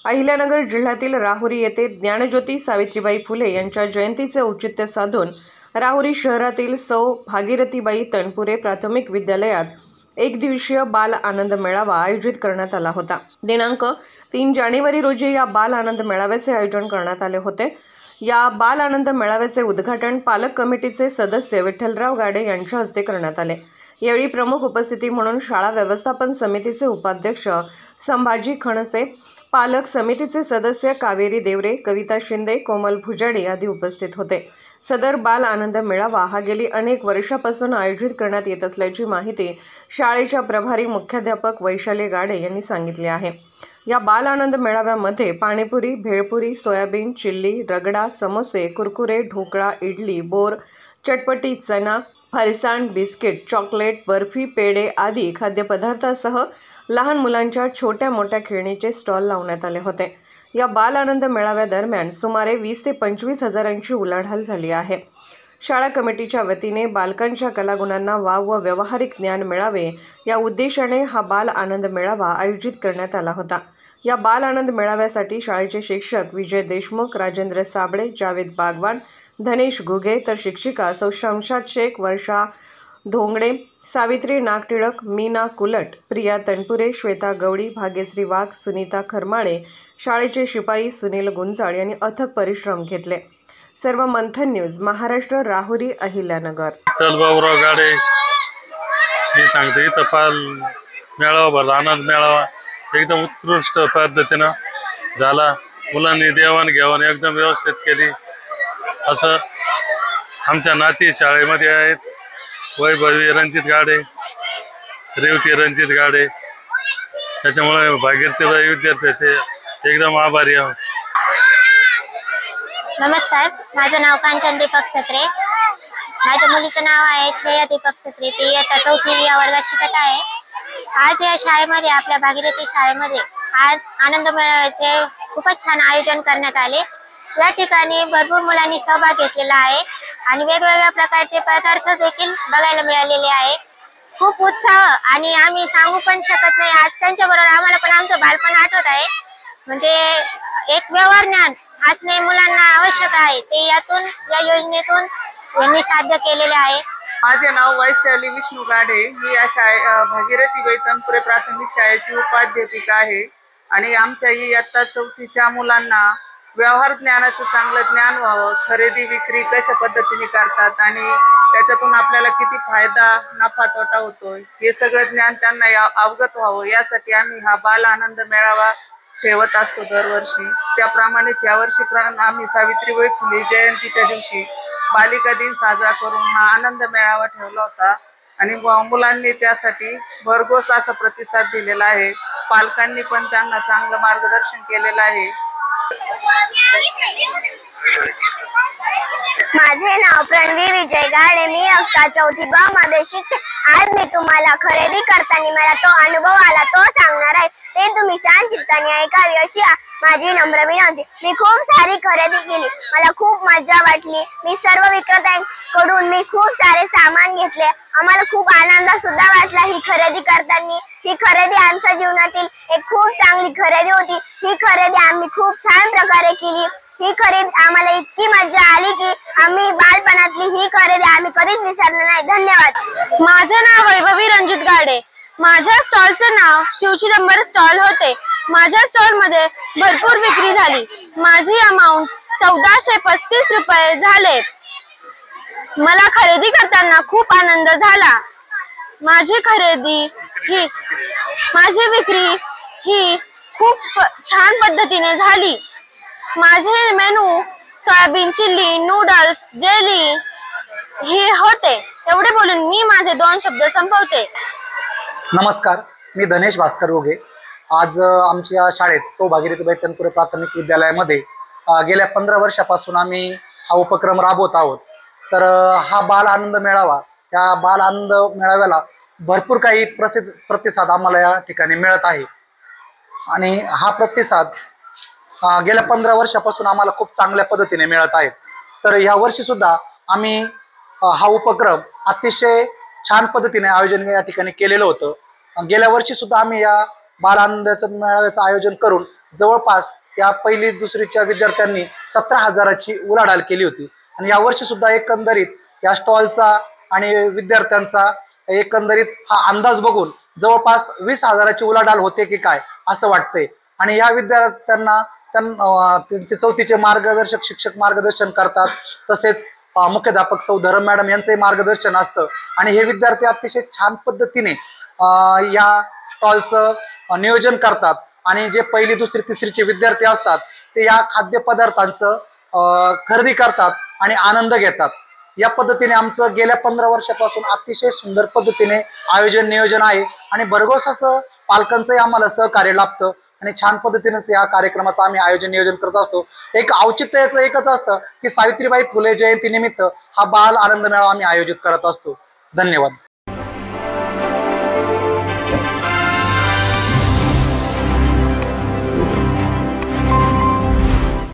अहिल्यानगर जिल्ह्यातील राहुरी येथे ज्ञानज्योती सावित्रीबाई फुले यांच्या जयंतीचे औचित्य साधून राहुरी शहरातील सौ भागीरथीबाई तनपुरे प्राथमिक विद्यालयात एक दिवसीय बाल आनंद मेळावा आयोजित करण्यात आला होता। दिनांक 3 जानेवारी रोजी या बाल आनंद मेळाव्याचे आयोजन करण्यात आले होते। या बाल आनंद मेळाव्याचे उद्घाटन पालक कमिटीचे सदस्य विठ्ठलराव गाडे यांच्या हस्ते करण्यात आले। यावेळी प्रमुख उपस्थिती म्हणून शाळा व्यवस्थापन समितीचे उपाध्यक्ष संभाजी खणसे, पालक समितीचे सदस्य कावेरी देवरे, कविता शिंदे, कोमल भुजाडे आदी उपस्थित होते। सदर बाल आनंद मेळावा हा गेली अनेक वर्षापासून आयोजित करण्यात येत असल्याची माहिती शाळेच्या प्रभारी मुख्याध्यापक वैशाली गाडे यांनी सांगितली आहे। या बाल आनंद मेळाव्यामध्ये पाणीपुरी, भेळपुरी, सोयाबीन चिल्ली, रगडा, समोसे, कुरकुरे, ढोकळा, इडली, बोर, चटपटी, चना, फरसाण, बिस्किट, चॉकलेट, बर्फी, पेढे आदी खाद्यपदार्थासह लहान मुलांच्या छोट्या मोठ्या खेळणीचे स्टॉल लावण्यात आले होते। या बाल आनंद मेळाव्यादरम्यान सुमारे 20 ते 25 हजारांची उलाढाल झाली आहे। शाळा कमिटीच्या वतीने बालकांच्या कलागुणांना वाव व व्यावहारिक ज्ञान मिळावे या उद्देशाने हा बाल आनंद मेळावा आयोजित करण्यात आला होता। या बाल आनंद मेळाव्यासाठी शाळेचे शिक्षक विजय देशमुख, राजेंद्र साबळे, जावेद बागवान, धनेश घुगे तर शिक्षिका सौ शमशाद शेख, वर्षा धोंगडे, सावित्री नागटिळक, मीना कुलट, प्रिया तनपुरे, श्वेता गवडी, भाग्यश्री वाघ, सुनीता खरमाळे, शाळेचे शिपाई सुनील गुंजाळ यांनी अथक परिश्रम घेतले। सर्व मंथन न्यूज, महाराष्ट्र, राहुरी, अहिल्यानगर। विठ्ठलराव गाडे हे सांगते इथं बाल मेळावा भरला, आनंद मेळावा एकदम उत्कृष्ट पद्धतीनं झाला। मुलांनी देवाणघेवाण एकदम व्यवस्थित केली। असं आमच्या नाती शाळेमध्ये आहेत, वैभवी रणजित गाडे, रेवती रणजित गाडे, त्याच्यामुळे भागीरथीबाई विद्यार्थ्याचे एकदम आभारी आहोत। नमस्कार, माझं नाव कांचन दीपक सत्रे। माझ्या मुलीचं नाव आहे श्रेया दीपक सत्रे। ती इयत्ता 4थी या वर्गात शिकत आहे। आज या शाळेमध्ये, आपल्या भागीरथी शाळेमध्ये आज आनंद मेळाव्याचे खूपच छान आयोजन करण्यात आले। या ठिकाणी भरपूर मुलांनी सहभाग घेतलेला आहे आणि वेगवेगळ्या प्रकारचे पदार्थ देखील बघायला मिळालेले आहे। खूप उत्साह आणि आम्ही सांगू पण शकत नाही। आज त्यांच्याबरोबर आम्हाला पण आमचं बालपण आठवत आहे। म्हणजे एक व्यवहार ज्ञान असणे मुलांना आवश्यक आहे, ते यातून, या योजनेतून यांनी साध्य केलेले आहे। माझे नाव वैशाली विष्णू गाडे, मी या भागीरथीबाई तनपुरे प्राथमिक शाळेची उपाध्यापिका आहे आणि आमच्या इयत्ता 4थीच्या मुलांना व्यवहार ज्ञानाचं चांगलं ज्ञान व्हावं, खरेदी विक्री कशा पद्धतीने करतात आणि त्याच्यातून आपल्याला किती फायदा, नफा तोटा होतोय हे सगळं ज्ञान त्यांना अवगत व्हावं यासाठी आम्ही हा बाल आनंद मेळावा ठेवत असतो दरवर्षी। त्याप्रमाणेच यावर्षी आम्ही सावित्रीबाई फुले जयंतीच्या दिवशी बालिका दिन साजरा करून हा आनंद मेळावा ठेवला होता आणि मुलांनी त्यासाठी भरघोस असा प्रतिसाद दिलेला आहे। पालकांनी पण त्यांना चांगलं मार्गदर्शन केलेलं आहे। माझे नाव प्रणवी विजय गाडे, मी इयत्ता 4थी ब मध्ये शिकते। आज मी तुम्हाला खरेदी करताना मला तो अनुभव आला तो सांगणार आहे, ते तुम्ही शांत चित्ताने ऐकावे अशी माझी नम्र विनंती। मी खूप सारी खरेदी केली, मला खूप मजा वाटली। मी सर्व विक्रेत्यांकडून मी खूप सारे सामान घेतले। आम्हाला खूप आनंद सुद्धा वाटला ही खरेदी करताना। ही खरेदी आमच्या जीवनातील एक खूप चांगली खरेदी होती। ही खरेदी आम्ही खूप छान प्रकारे केली। ही खरेदी आम्हाला इतकी मजा आली की आम्ही बालपणातली ही खरेदी आम्ही कधीच विसरणार नाही। धन्यवाद। माझं नाव वैभवी रणजित गाडे। माझ्या स्टॉलचं नाव शिवचिदंबर स्टॉल होते। माझ्या स्टॉल मध्ये भरपूर विक्री झाली। माझी अमाउंट 1435 रुपये झाले। मला खरेदी करताना खूप आनंद झाला। माझी विक्री ही खूप छान पद्धतीने झाली। माझे menu soybean chilli, noodles, jelly हे होते। एवढे बोलून मी माझे 2 शब्द संपवते। नमस्कार, मी धनेश भास्कर घुगे। आज आमच्या शाळेत सौ भागीरथीबाई तनपुरे प्राथमिक विद्यालयामध्ये गेल्या 15 वर्षापासून आम्ही हा उपक्रम राबवत आहोत। तर हा बाल आनंद मेळावा, या बाल आनंद मेळाव्याला भरपूर काही प्रतिसाद आम्हाला या ठिकाणी मिळत आहे आणि हा प्रतिसाद गेल्या 15 वर्षापासून आम्हाला खूप चांगल्या पद्धतीने मिळत आहेत। तर या वर्षी सुद्धा आम्ही हा उपक्रम अतिशय छान पद्धतीने आयोजन या ठिकाणी केलेलं होतं। गेल्या वर्षी सुद्धा आम्ही या बाल आनंदाचं मेळाव्याचं आयोजन करून जवळपास या पहिली दुसरीच्या विद्यार्थ्यांनी 17,000ची उलाढाल केली होती आणि यावर्षी सुद्धा एकंदरीत या स्टॉलचा आणि विद्यार्थ्यांचा एकंदरीत हा अंदाज बघून जवळपास 20,000ची उलाढाल होते की काय असं वाटतंय। आणि या विद्यार्थ्यांना त्यांचे चौथीचे मार्गदर्शक शिक्षक मार्गदर्शन करतात, तसेच मुख्याध्यापक सौ धरम मॅडम यांचे मार्गदर्शन असतं आणि हे विद्यार्थी अतिशय छान पद्धतीने या स्टॉलचं नियोजन करतात आणि जे पहिली दुसरी तिसरीचे विद्यार्थी असतात ते या खाद्यपदार्थांचं खरेदी करतात आणि आनंद घेतात। या पद्धतीने आमचं गेल्या 15 वर्षापासून अतिशय सुंदर पद्धतीने आयोजन नियोजन आहे आणि भरघोस असं पालकांचंही आम्हाला सहकार्य लाभतं आणि छान पद्धतीनेच या कार्यक्रमाचं आम्ही आयोजन नियोजन करत असतो। एक औचित्याचं एकच असतं की सावित्रीबाई फुले जयंती निमित्त हा बाल आनंद मेळावा आम्ही आयोजित करत असतो। धन्यवाद।